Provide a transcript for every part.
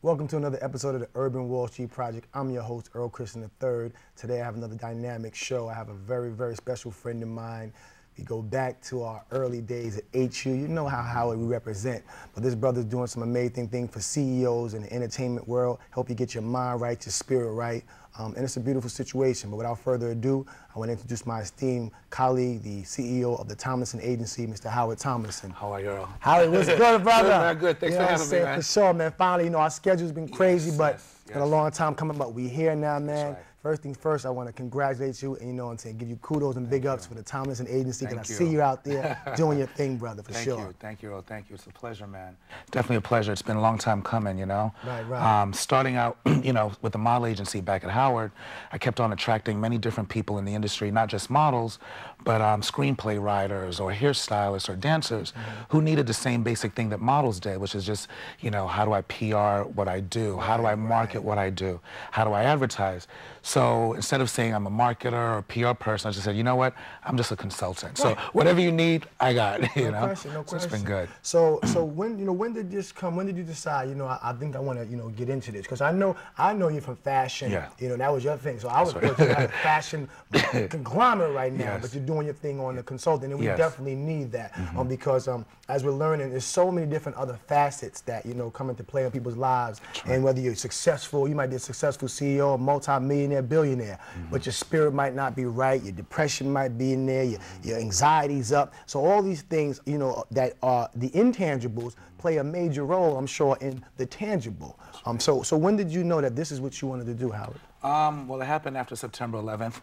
Welcome to another episode of the Urban Wall Street Project. I'm your host, Earl Christian III. Today I have another dynamic show. I have a very, very special friend of mine. We go back to our early days at HU. You know how Howard we represent. But this brother's doing some amazing things for CEOs in the entertainment world. Help you get your mind right, your spirit right. And it's a beautiful situation. But without further ado, I want to introduce my esteemed colleague, the CEO of the Tomlinson Agency, Mr. Howard Tomlinson. How are you, Earl? Howard, what's good, brother? Good, man, good. Thanks for having me, man. For sure, man. Finally, our schedule's been crazy, but it's been a yes. long time coming, but we're here now, man. That's right. First things first, I want to congratulate you and, and say, give you kudos and big ups for the Tomlinson Agency, because I see you out there doing your thing, brother, for sure. Thank you, Earl. Thank you. It's a pleasure, man. Definitely a pleasure. It's been a long time coming, you know. Right. Starting out, with the model agency back at Howard, I kept on attracting many different people in the industry, not just models, but screenplay writers or hairstylists or dancers who needed the same basic thing that models did, which is just, how do I PR what I do? How do I market what I do? How do I advertise? So instead of saying I'm a marketer or a PR person, I just said, you know what? I'm just a consultant. So whatever you need, I got. No question. So it's been good. So when did this come? When did you decide? I think I want to get into this, because I know you from fashion. Yeah. That was your thing. So I was thought you had a fashion conglomerate right now, Yes. but you're doing your thing on the consulting, and we Yes. definitely need that because as we're learning, there's so many different other facets that come into play in people's lives. And whether you're successful, you might be a successful CEO, multi-millionaire, billionaire, but your spirit might not be right. Your depression might be in there. Your anxiety's up. So all these things, that are the intangibles, play a major role, I'm sure, in the tangible. So when did you know that this is what you wanted to do, Howard? Well, it happened after September 11th.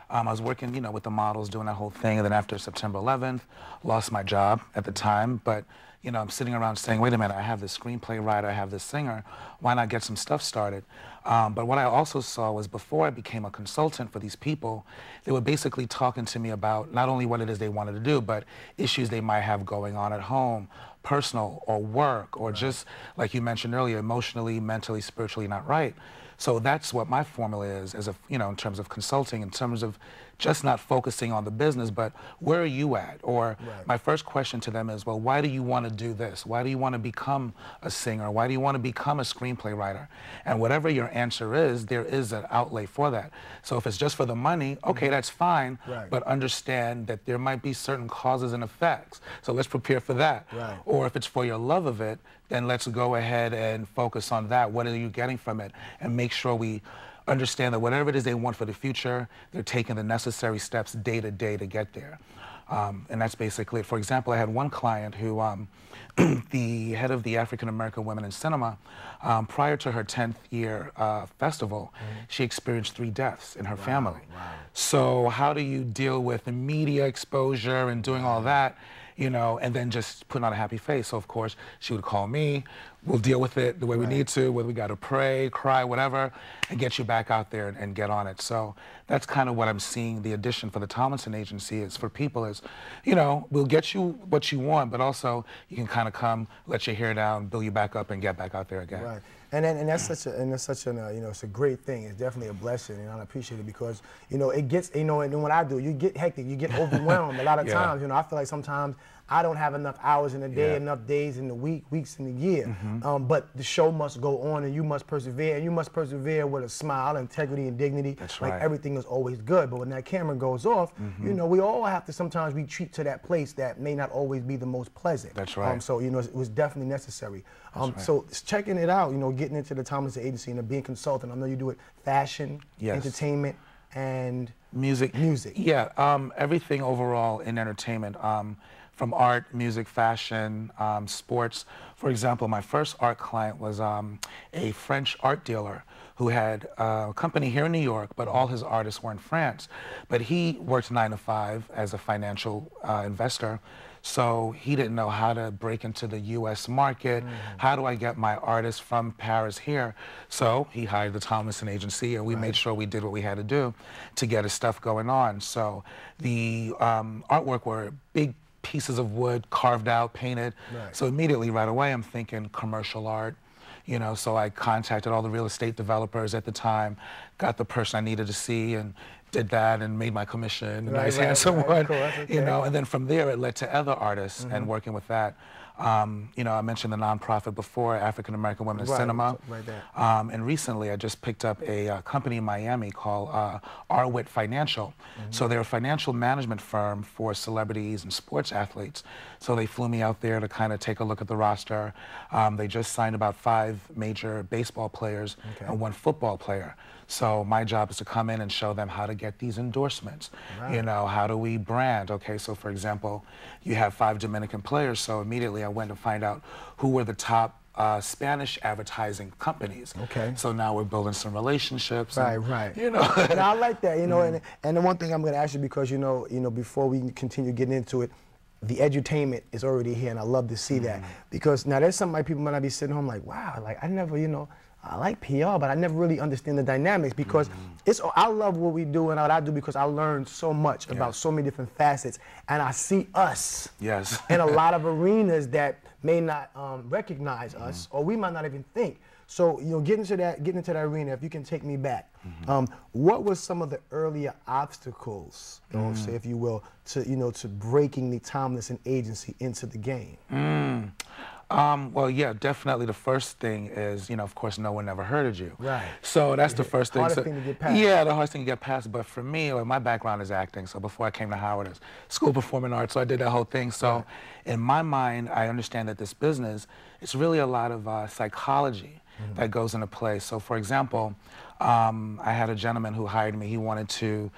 I was working, with the models, doing that whole thing, and then after September 11th, lost my job at the time, but I'm sitting around saying, wait a minute, I have this screenplay writer, I have this singer, why not get some stuff started? But what I also saw was, before I became a consultant for these people, they were basically talking to me about not only what it is they wanted to do, but issues they might have going on at home, personal or work, or just, like you mentioned earlier, emotionally, mentally, spiritually not right. So that's what my formula is, as in terms of consulting, in terms of just not focusing on the business, but where are you at? Or my first question to them is, well, why do you want to do this? Why do you want to become a singer? Why do you want to become a screenplay writer? And whatever your answer is, there is an outlay for that. So if it's just for the money, okay, that's fine, but understand that there might be certain causes and effects. So let's prepare for that. Or if it's for your love of it, then let's go ahead and focus on that. What are you getting from it? And make sure we understand that whatever it is they want for the future, they're taking the necessary steps day to day to get there. And that's basically it. For example, I had one client who, the head of the African American Women in Cinema, prior to her 10th year festival, she experienced 3 deaths in her family. So how do you deal with the media exposure and doing all that, and then just putting on a happy face? So of course, she would call me, we'll deal with it the way we need to, whether we got to pray, cry, whatever, and get you back out there and get on it. So that's kind of what I'm seeing the addition for the Tomlinson Agency is for people is, we'll get you what you want, but also you can kind of come, let your hair down, build you back up, and get back out there again. Right. And that's such an it's a great thing. It's definitely a blessing, and I appreciate it because it gets and what I do, you get hectic, you get overwhelmed a lot of times. I feel like sometimes I don't have enough hours in the day, enough days in the week, weeks in the year. But the show must go on, and you must persevere, and you must persevere with a smile, integrity, and dignity. That's like right. Everything is always good. But when that camera goes off, we all have to sometimes retreat to that place that may not always be the most pleasant. That's right. So it was definitely necessary. So checking it out, getting into the Tomlinson Agency and being consultant. I know you do it fashion, entertainment, and music. Yeah, everything overall in entertainment. From art, music, fashion, sports. For example, my first art client was a French art dealer who had a company here in New York, but all his artists were in France. But he worked 9 to 5 as a financial investor. So he didn't know how to break into the US market. How do I get my artists from Paris here? So he hired the Tomlinson Agency, and we made sure we did what we had to do to get his stuff going on. So the artwork were big pieces of wood carved out, painted. So immediately right away I'm thinking commercial art. So I contacted all the real estate developers at the time, got the person I needed to see, and did that and made my commission, a nice handsome one, cool. And then from there it led to other artists and working with that. You know, I mentioned the nonprofit before, African American Women in Cinema. Right there. And recently I just picked up a company in Miami called Arwit Financial. So they're a financial management firm for celebrities and sports athletes. So they flew me out there to kind of take a look at the roster. They just signed about 5 major baseball players and 1 football player. So my job is to come in and show them how to get these endorsements. You know, how do we brand? Okay, so for example, you have 5 Dominican players, so immediately I went to find out who were the top Spanish advertising companies. Okay. So now we're building some relationships. And, Right. You know. And I like that, you know, and the one thing I'm going to ask you, because, you know, before we continue getting into it, the edutainment is already here, and I love to see that. Because now there's some like people might not be sitting home like, wow, like I never, you know, I like PR, but I never really understand the dynamics, because I love what we do and what I do, because I learned so much about so many different facets, and I see us in a lot of arenas that may not recognize us, or we might not even think. So, you know, getting into that arena, if you can take me back, what was some of the earlier obstacles, say, if you will, to, you know, to breaking the Tomlinson Agency into the game? Well, yeah, definitely the first thing is, you know, of course, no one ever heard of you. Right. So that's the first thing. Hardest thing to get past. Yeah, the hardest thing to get past. But for me, like, my background is acting. So before I came to Howard, it's school of performing arts. So I did that whole thing. So in my mind, I understand that this business, it's really a lot of psychology that goes into play. So for example, I had a gentleman who hired me. He wanted to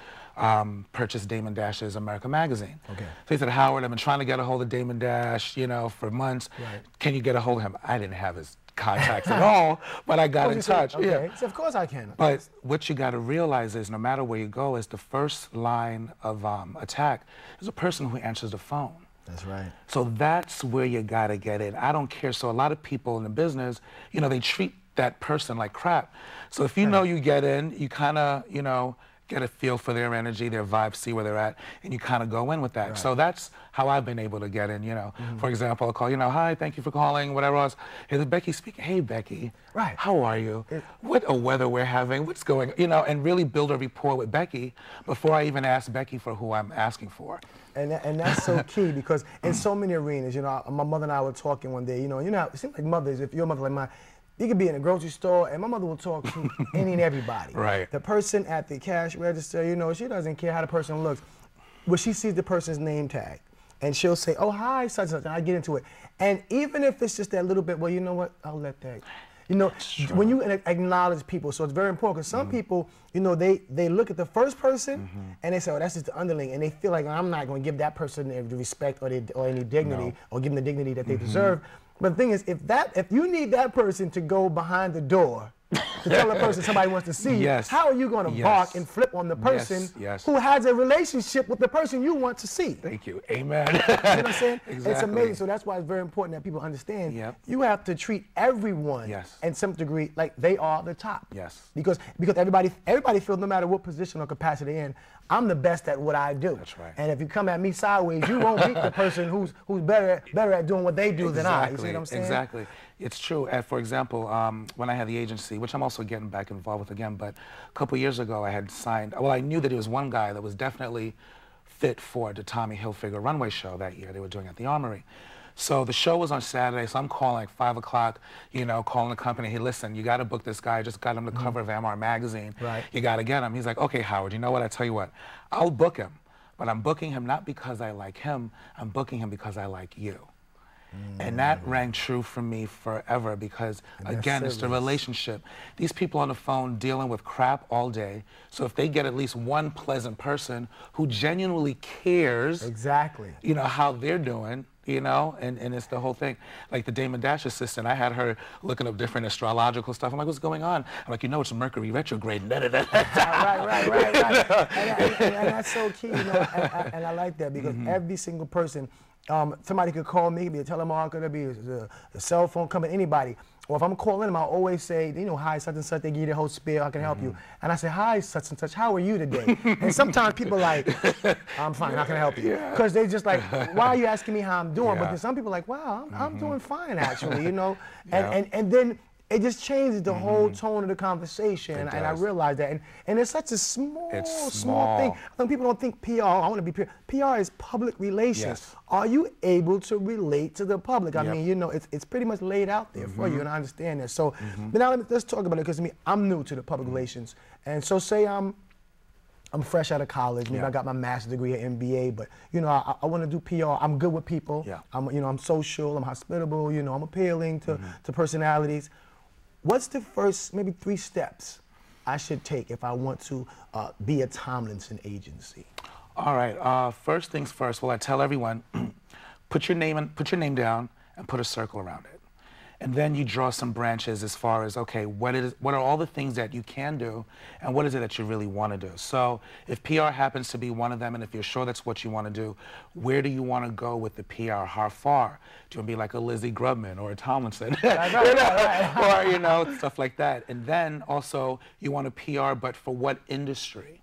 purchase Damon Dash's America magazine. Okay. So he said, Howard, I've been trying to get a hold of Damon Dash, you know, for months. Right. Can you get a hold of him? I didn't have his contacts at all, but I got in touch. Okay. So of course I can. But what you got to realize is, no matter where you go, is the first line of attack is a person who answers the phone. That's right. So that's where you got to get in. I don't care. So a lot of people in the business, you know, they treat that person like crap. So if you know you get in, you kind of, you know, get a feel for their energy, their vibe, see where they're at, and you kind of go in with that. Right. So that's how I've been able to get in, you know. For example, I'll call, you know, hi, thank you for calling, whatever else. Hey, this is Becky speaking. Hey, Becky. Right. How are you? What a weather we're having. What's going on? You know, and really build a rapport with Becky before I even ask Becky for who I'm asking for. And that's so key, because in so many arenas, you know, my mother and I were talking one day, you know, it seems like mothers, if you're a mother like mine, you could be in a grocery store, and my mother will talk to any and everybody. Right. The person at the cash register, you know, she doesn't care how the person looks. But she sees the person's name tag, and she'll say, oh, hi, such and such, and I get into it. And even if it's just that little bit, well, you know what, I'll let that. You know, when you acknowledge people, so it's very important, because some people, you know, they look at the first person, and they say, oh, that's just the underling, and they feel like, I'm not going to give that person the respect or any dignity, or give them the dignity that they deserve. But the thing is, if you need that person to go behind the door to tell the person somebody wants to see you, how are you going to bark and flip on the person who has a relationship with the person you want to see? Thank you. Amen. You know what I'm saying? Exactly. It's amazing. So that's why it's very important that people understand you have to treat everyone in some degree like they are the top. Because everybody feels, no matter what position or capacity they're in, I'm the best at what I do. That's right. And if you come at me sideways, you won't beat the person who's better at doing what they do than I. You see what I'm saying? Exactly. It's true. For example, when I had the agency, which I'm also getting back involved with again, but a couple years ago I had signed, well, I knew that there was one guy that was definitely fit for the Tommy Hilfiger runway show that year they were doing at the Armory. So the show was on Saturday, so I'm calling like 5 o'clock, you know, calling the company, hey, listen, you got to book this guy. I just got him the cover of MR magazine. Right. You got to get him. He's like, okay, Howard, you know what? I tell you what, I'll book him. But I'm booking him not because I like him, I'm booking him because I like you. And that rang true for me forever, because, again, it's the relationship. These people on the phone dealing with crap all day, so if they get at least one pleasant person who genuinely cares, you know, how they're doing, you know, and it's the whole thing. Like the Damon Dash assistant, I had her looking up different astrological stuff. I'm like, what's going on? I'm like, you know, it's Mercury retrograde. Right. And that's so key, you know, and I like that, because every single person, somebody could call me, be a telemarketer, be a cell phone company, anybody. Or if I'm calling them, I'll always say, you know, hi, such and such, they give you the whole spiel, I can help you. And I say, hi, such and such, how are you today? And sometimes people like, I'm fine, how can I help you? Because they just like, why are you asking me how I'm doing? But then some people are like, wow, I'm doing fine, actually, you know? And then it just changes the whole tone of the conversation, and I does. realize that, and it's such a small thing. I think people don't think PR. I want to be PR. PR is public relations. Yes. Are you able to relate to the public? I Yep. mean, you know, it's pretty much laid out there for you, and I understand that. So, but now let's talk about it, because I'm new to the public relations, and so say I'm fresh out of college. Maybe I got my master's degree at MBA, but you know, I want to do PR. I'm good with people. Yeah. I'm social. I'm hospitable. You know, I'm appealing to personalities. What's the first maybe 3 steps I should take if I want to be a Tomlinson Agency? All right. First things first. Well, I tell everyone, put your name down and put a circle around it. And then you draw some branches as far as, okay, what are all the things that you can do, and what is it that you really want to do? So if PR happens to be one of them, and if you're sure that's what you want to do, where do you want to go with the PR? How far? Do you want to be like a Lizzie Grubman or a Tomlinson? Or, you know, stuff like that. And then also, you want a PR, but for what industry?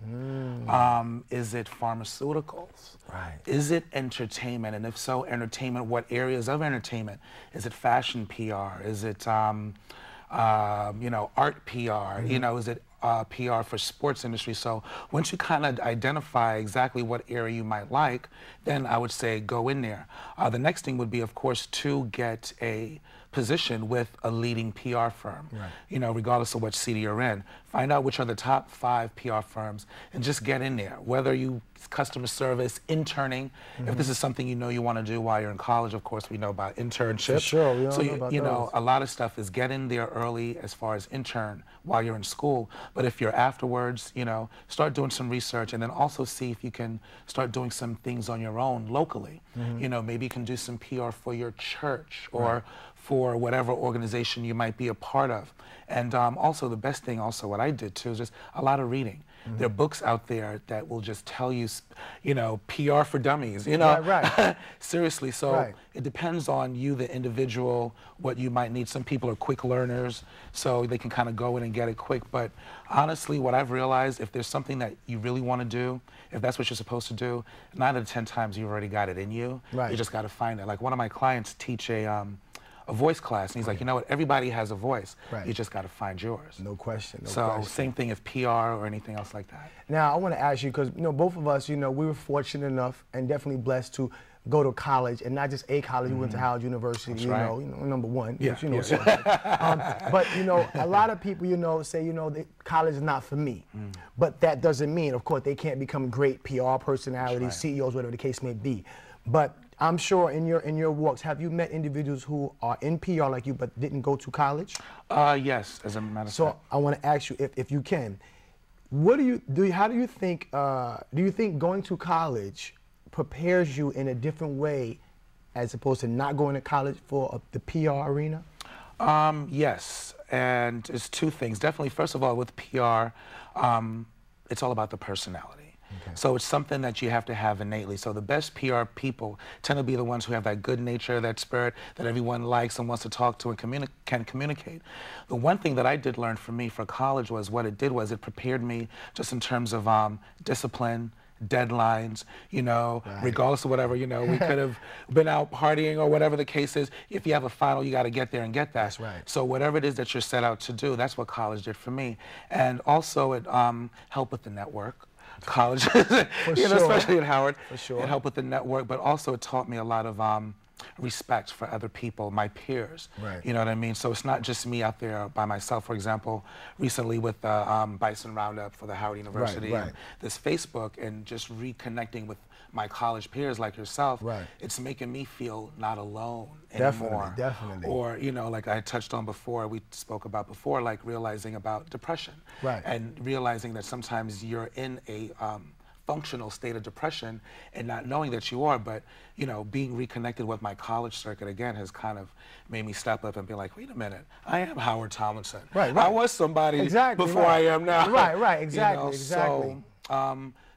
Is it pharmaceuticals? Right. Is it entertainment? And if so, entertainment, what areas of entertainment? Is it fashion PR? Is it, you know, art PR? You know, is it PR for sports industry? So once you kind of identify exactly what area you might like, then I would say go in there. The next thing would be, of course, to get a position with a leading PR firm, you know, regardless of what city you're in. Find out which are the top 5 PR firms and just get in there. Whether you customer service, interning, if this is something you know you want to do while you're in college, of course we know about internships. For sure, we all so know about you know, those. a lot of stuff is get in there early as far as intern while you're in school. But if you're afterwards, you know, start doing some research, and then also see if you can start doing some things on your own locally. You know, maybe you can do some PR for your church or for whatever organization you might be a part of. And also the best thing also what I did too is just a lot of reading. There are books out there that will just tell you, you know, PR for dummies, you know. Seriously, so it depends on you, the individual, what you might need. Some people are quick learners, so they can kind of go in and get it quick. But honestly, what I've realized, if there's something that you really want to do, if that's what you're supposed to do, 9 out of 10 times you've already got it in you. You just got to find it. Like one of my clients teach a voice class, and he's like, you know what, everybody has a voice. You just got to find yours. No question. No so question. same thing if PR or anything else like that. Now, I want to ask you, because, you know, both of us, you know, we were fortunate enough and definitely blessed to go to college, and not just a college. We went to Howard University, you know, number one. You know, so, but, you know, a lot of people, you know, say, you know, college is not for me. But that doesn't mean, of course, they can't become great PR personalities, CEOs, whatever the case may be. But I'm sure in your walks, have you met individuals who are in PR like you but didn't go to college? Yes, as a matter of fact. So I want to ask you, if you can, what do you how do you think going to college prepares you in a different way as opposed to not going to college for the PR arena? Yes, and it's 2 things. Definitely, first of all, with PR, it's all about the personality. So it's something that you have to have innately. So the best PR people tend to be the ones who have that good nature, that spirit that everyone likes and wants to talk to and can communicate. The one thing that I did learn for me for college was what it did was it prepared me just in terms of discipline, deadlines, you know, regardless of whatever, you know, we could have been out partying or whatever the case is. If you have a final, you got to get there and get that. That's So whatever it is that you're set out to do, that's what college did for me. And also it helped with the network. College, you know, especially at Howard, it helped with the network, but also it taught me a lot of respect for other people, my peers. You know what I mean? So it's not just me out there by myself. For example, recently with the Bison Roundup for the Howard University, and this Facebook, and just reconnecting with my college peers like yourself, it's making me feel not alone anymore. Definitely. Or, you know, like I touched on before, we spoke about before, like realizing about depression. And realizing that sometimes you're in a functional state of depression and not knowing that you are, but, you know, being reconnected with my college circuit again has kind of made me step up and be like, wait a minute, I am Howard Tomlinson. I was somebody before I am now. Exactly, you know, exactly.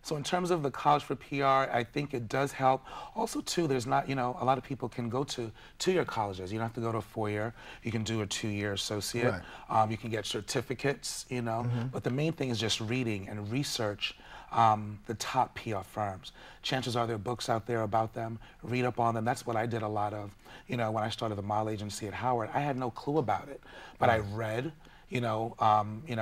So, So in terms of the College for PR, I think it does help. Also, too, there's not, you know, a lot of people can go to two-year colleges. You don't have to go to a 4-year. You can do a 2-year associate. Right. You can get certificates, you know. But the main thing is just reading and research the top PR firms. Chances are there are books out there about them. Read up on them. That's what I did a lot of. You know, when I started the model agency at Howard, I had no clue about it. But I read. You know,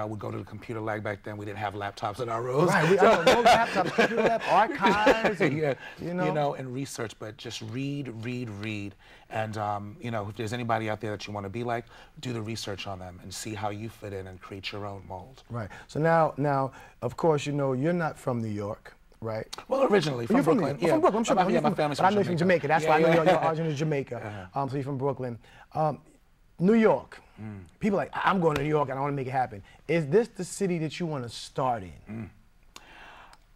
we'd go to the computer lab back then. We didn't have laptops in our rooms. Right, we no laptops, computer lab, archives, and, yeah, you know, and research. But just read, and you know, if there's anybody out there that you want to be like, do the research on them and see how you fit in and create your own mold. Right. So now, of course, you know, you're not from New York. Right. Well, originally from Brooklyn. From Brooklyn. I'm sure. My family's from Jamaica. I know you're from Jamaica. That's why I know your origin is Jamaica. So you're from Brooklyn. New York. People are like, I'm going to New York and I want to make it happen. Is this the city that you want to start in?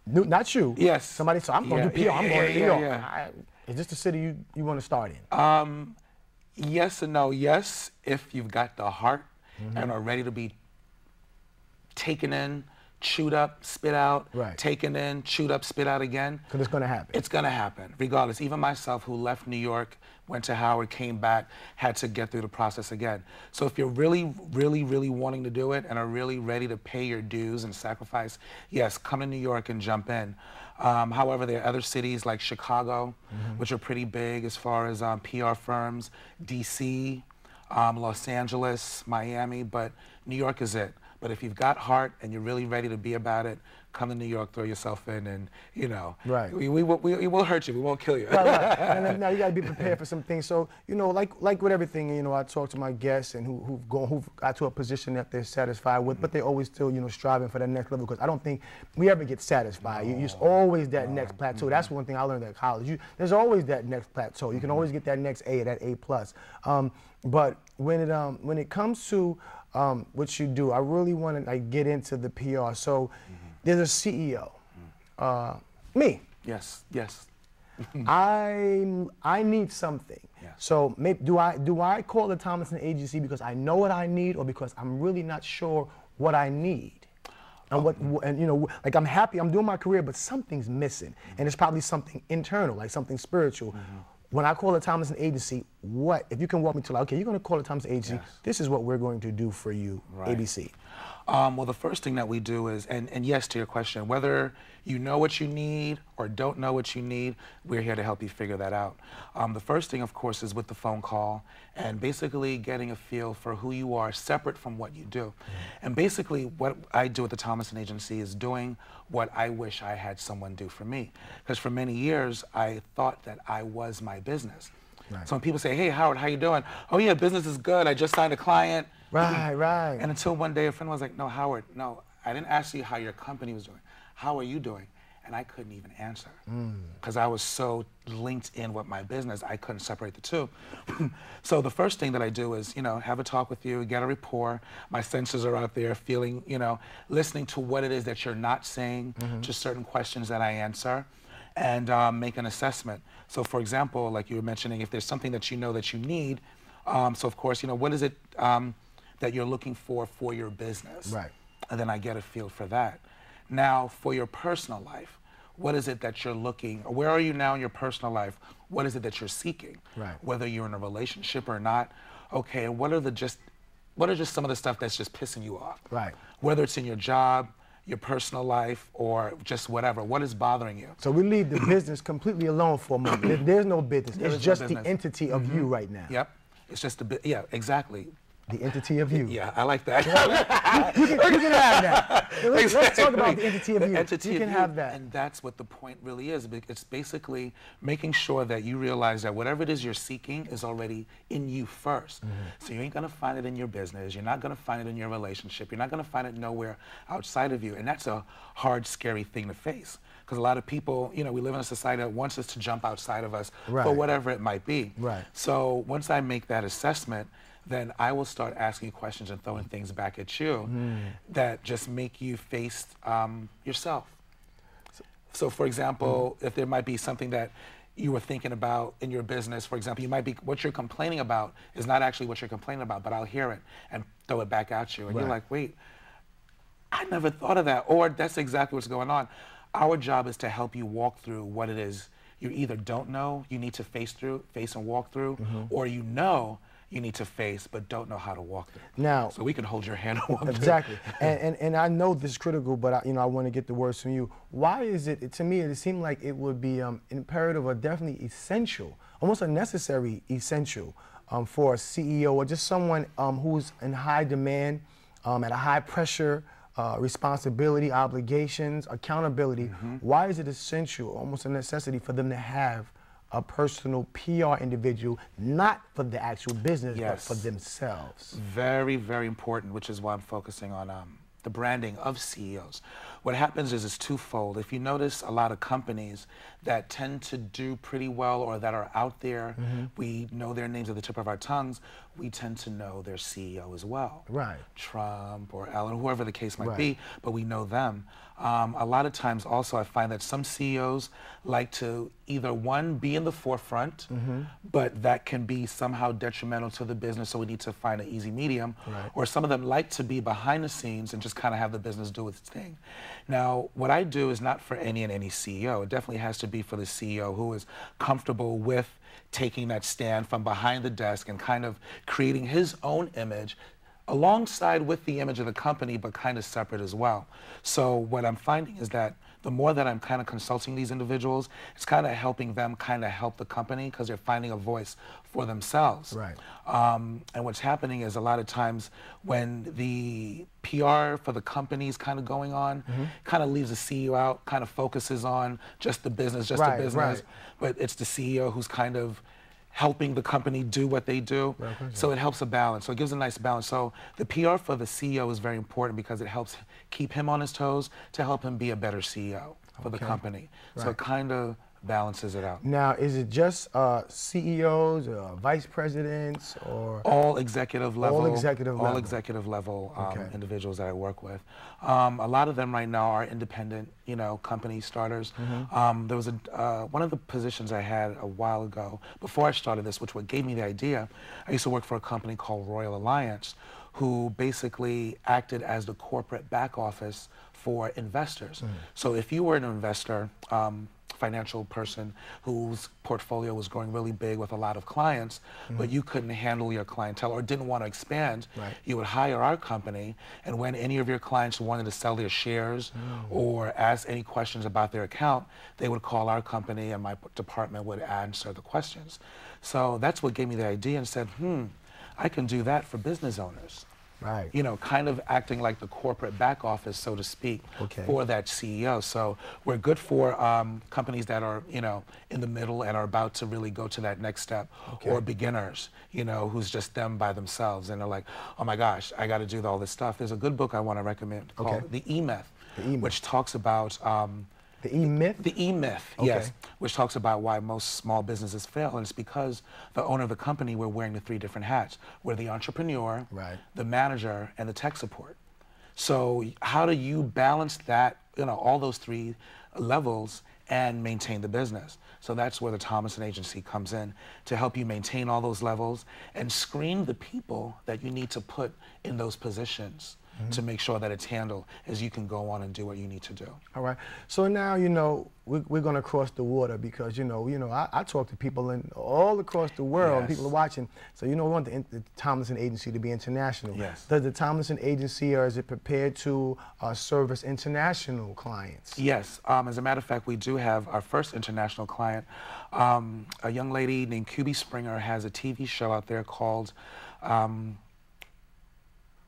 Not you. Yes. Somebody said, I'm going to do PR. I'm going to New York. Is this the city you want to start in? Yes and no. Yes, if you've got the heart and are ready to be taken in, chewed up, spit out, taken in, chewed up, spit out again. Because it's going to happen. It's going to happen, regardless. Even myself, who left New York, went to Howard, came back, had to get through the process again. So if you're really wanting to do it and are really ready to pay your dues and sacrifice, yes, come to New York and jump in. However, there are other cities like Chicago, which are pretty big as far as PR firms, DC, Los Angeles, Miami, but New York is it. But if you've got heart and you're really ready to be about it, come to New York, throw yourself in, and, you know, we will hurt you, we won't kill you. Right. And then, now you got to be prepared for some things. So, you know, like with everything, you know, I talk to my guests and who've got to a position that they're satisfied with, but they're always still, you know, striving for that next level, because I don't think we ever get satisfied. There's always that next plateau. That's one thing I learned at college. There's always that next plateau. You can always get that next A, that A+. But when it comes to what you do, I really want to get into the PR. So there's a CEO, me. Yes. I need something. Yes. So maybe, do I call the Tomlinson Agency because I know what I need, or because I'm really not sure what I need? And you know, like, I'm happy, I'm doing my career, but something's missing, and it's probably something internal, like something spiritual. When I call the Tomlinson Agency, what, if you can walk me to, like, okay, you're going to call the Tomlinson Agency, this is what we're going to do for you, ABC. Well, the first thing that we do is, and yes, to your question, whether you know what you need or don't know what you need, we're here to help you figure that out. The first thing, of course, is with the phone call and basically getting a feel for who you are separate from what you do. And basically what I do at the Tomlinson Agency is doing what I wish I had someone do for me. Because for many years, I thought that I was my business. So when people say, hey, Howard, how you doing? Oh, yeah, business is good. I just signed a client. Right. And until one day a friend was like, no, Howard, no, I didn't ask you how your company was doing. How are you doing? And I couldn't even answer because I was so linked in with my business, I couldn't separate the two. So the first thing that I do is, you know, have a talk with you, get a rapport. My senses are out there feeling, you know, listening to what it is that you're not saying, to certain questions that I answer, and make an assessment. So for example, like you were mentioning, if there's something that you know that you need, so of course, you know, what is it that you're looking for your business? And then I get a feel for that. Now, for your personal life, what is it that you're looking, or where are you now in your personal life? What is it that you're seeking? Whether you're in a relationship or not. Okay, and what are just some of the stuff that's just pissing you off? Whether it's in your job, your personal life, or just whatever. What is bothering you? So we leave the business completely alone for a moment. There's no business. It's just the entity of you right now. Yep. It's just yeah, exactly. The entity of you. Yeah, I like that. you can have that. Let's talk about the entity of you. You can have that. And that's what the point really is. It's basically making sure that you realize that whatever it is you're seeking is already in you first. So you ain't gonna find it in your business. You're not gonna find it in your relationship. You're not gonna find it nowhere outside of you. And that's a hard, scary thing to face. Because a lot of people, you know, we live in a society that wants us to jump outside of us for whatever it might be. So once I make that assessment, then I will start asking questions and throwing things back at you that just make you face yourself. So for example, if there might be something that you were thinking about in your business, for example, you might be, what you're complaining about is not actually what you're complaining about, but I'll hear it and throw it back at you. And you're like, wait, I never thought of that. Or that's exactly what's going on. Our job is to help you walk through what it is you either don't know, you need to face and walk through, or you know you need to face but don't know how to walk through. Now, so we can hold your hand and walk exactly. through. and I know this is critical, but I want to get the words from you. Why is it, to me, it seemed like it would be imperative or definitely essential, almost a necessary essential for a CEO or just someone who's in high demand, at a high pressure, responsibility, obligations, accountability. Why is it essential, almost a necessity, for them to have a personal PR individual, not for the actual business, but for themselves? Very, very important, which is why I'm focusing on the branding of CEOs. What happens is it's twofold. If you notice a lot of companies that tend to do pretty well or that are out there, we know their names at the tip of our tongues, we tend to know their CEO as well. Right. Trump or Ellen, whoever the case might be, but we know them. A lot of times also I find that some CEOs like to either one, be in the forefront, but that can be somehow detrimental to the business, so we need to find an easy medium. Or some of them like to be behind the scenes and just kind of have the business do its thing. Now, what I do is not for any CEO. It definitely has to be for the CEO who is comfortable with taking that stand from behind the desk and kind of creating his own image alongside with the image of the company, but kind of separate as well. So what I'm finding is that the more that I'm kind of consulting these individuals, it's kind of helping them kind of help the company because they're finding a voice for themselves. Right. And what's happening is a lot of times when the PR for the company is kind of going on, kind of leaves the CEO out, kind of focuses on just the business, the business, but it's the CEO who's kind of helping the company do what they do. So it helps a balance. So it gives a nice balance. So the PR for the CEO is very important because it helps keep him on his toes to help him be a better CEO for the company. So it kind of balances it out. Now, is it just CEOs, vice presidents, or all executive level? All executive level. All executive level individuals that I work with. A lot of them right now are independent, company starters. There was one of the positions I had a while ago before I started this, which what gave me the idea. I used to work for a company called Royal Alliance, who basically acted as the corporate back office for investors. So if you were an investor, financial person whose portfolio was growing really big with a lot of clients, but you couldn't handle your clientele or didn't want to expand, you would hire our company, and when any of your clients wanted to sell their shares or ask any questions about their account, they would call our company and my department would answer the questions. So that's what gave me the idea and said, I can do that for business owners. Right. Kind of acting like the corporate back office, so to speak, for that CEO. So we're good for companies that are, in the middle and are about to really go to that next step, or beginners, who's just them by themselves and they're like, oh my gosh, I got to do all this stuff. There's a good book I want to recommend called The E-Myth, which talks about the E-Myth? The E-Myth, yes, which talks about why most small businesses fail, and it's because the owner of the company, we're wearing the 3 different hats. We're the entrepreneur, the manager, and the tech support. So how do you balance that, all those 3 levels and maintain the business? So that's where the Tomlinson Agency comes in to help you maintain all those levels and screen the people that you need to put in those positions to make sure that it's handled as you can go on and do what you need to do. All right. So now, we're going to cross the water because, I talk to people all across the world. People are watching. So, we want the Tomlinson Agency to be international. Yes. Does the Tomlinson Agency, or is it prepared to service international clients? Yes. As a matter of fact, we do have our first international client. A young lady named QB Springer has a TV show out there called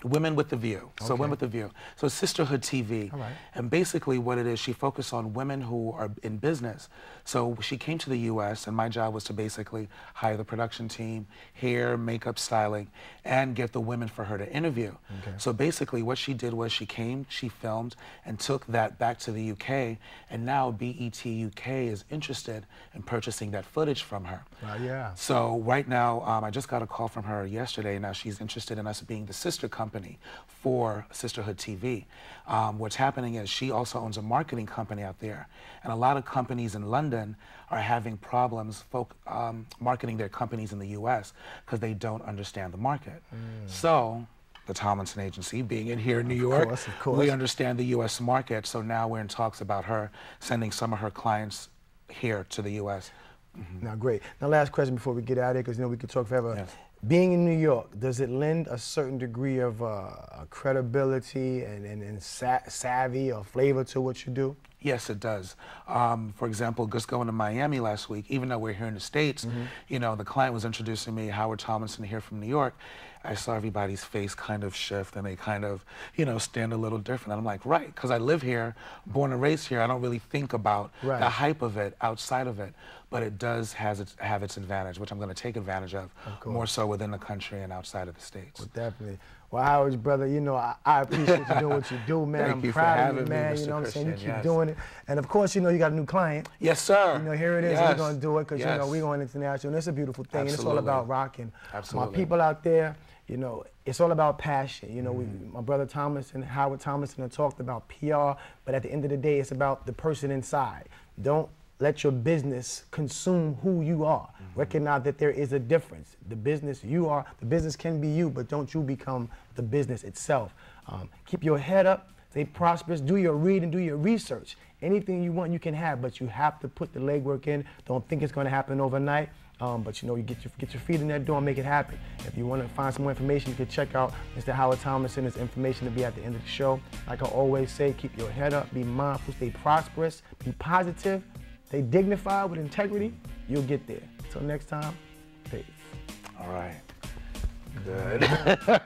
Women with the View. So Women with the View. So it's Sisterhood TV. And basically what it is, she focused on women who are in business. So she came to the US and my job was to basically hire the production team, hair, makeup, styling, and get the women for her to interview. So basically what she did was she came, she filmed, and took that back to the UK, and now BET UK is interested in purchasing that footage from her. So right now, I just got a call from her yesterday. Now she's interested in us being the sister company for Sisterhood TV. What's happening is she also owns a marketing company out there, and a lot of companies in London are having problems marketing their companies in the US because they don't understand the market. So the Tomlinson Agency, being in here in New York. Of course. We understand the U.S. market, so now we're in talks about her sending some of her clients here to the U.S. Now, great. Now, last question before we get out of here, because we could talk forever. Yes. Being in New York, does it lend a certain degree of credibility and savvy or flavor to what you do? Yes, it does. For example, just going to Miami last week, even though we're here in the States, you know, the client was introducing me, Howard Tomlinson here from New York. I saw everybody's face kind of shift and they kind of, you know, stand a little different. And I'm like, right, because I live here, born and raised here. I don't really think about the hype of it outside of it. But it does have its advantage, which I'm going to take advantage of more so within the country and outside of the States. Well, definitely. Well, Howard, brother, you know, I appreciate you doing what you do, man. Thank you proud for of having you, man. me, Mr. You know what I'm saying? You Christian, keep doing it. And of course, you know, you got a new client. Yes, sir. You know, here it is. Yes. We're going to do it because, you know, we're going international. And it's a beautiful thing. And it's all about rocking. Absolutely. My people out there, you know, it's all about passion. You know, my brother Tomlinson, Howard Tomlinson, have talked about PR, but at the end of the day, it's about the person inside. Don't let your business consume who you are. Recognize that there is a difference. The business you are, the business can be you, but don't you become the business itself. Keep your head up, stay prosperous, do your reading, do your research. Anything you want, you can have, but you have to put the legwork in. Don't think it's going to happen overnight. But you know, you get your feet in that door and make it happen. If you want to find some more information, you can check out Mr. Howard Tomlinson. His information to be at the end of the show. Like I always say, keep your head up, be mindful, stay prosperous, be positive, stay dignified with integrity. You'll get there. Until next time, peace. All right. Good.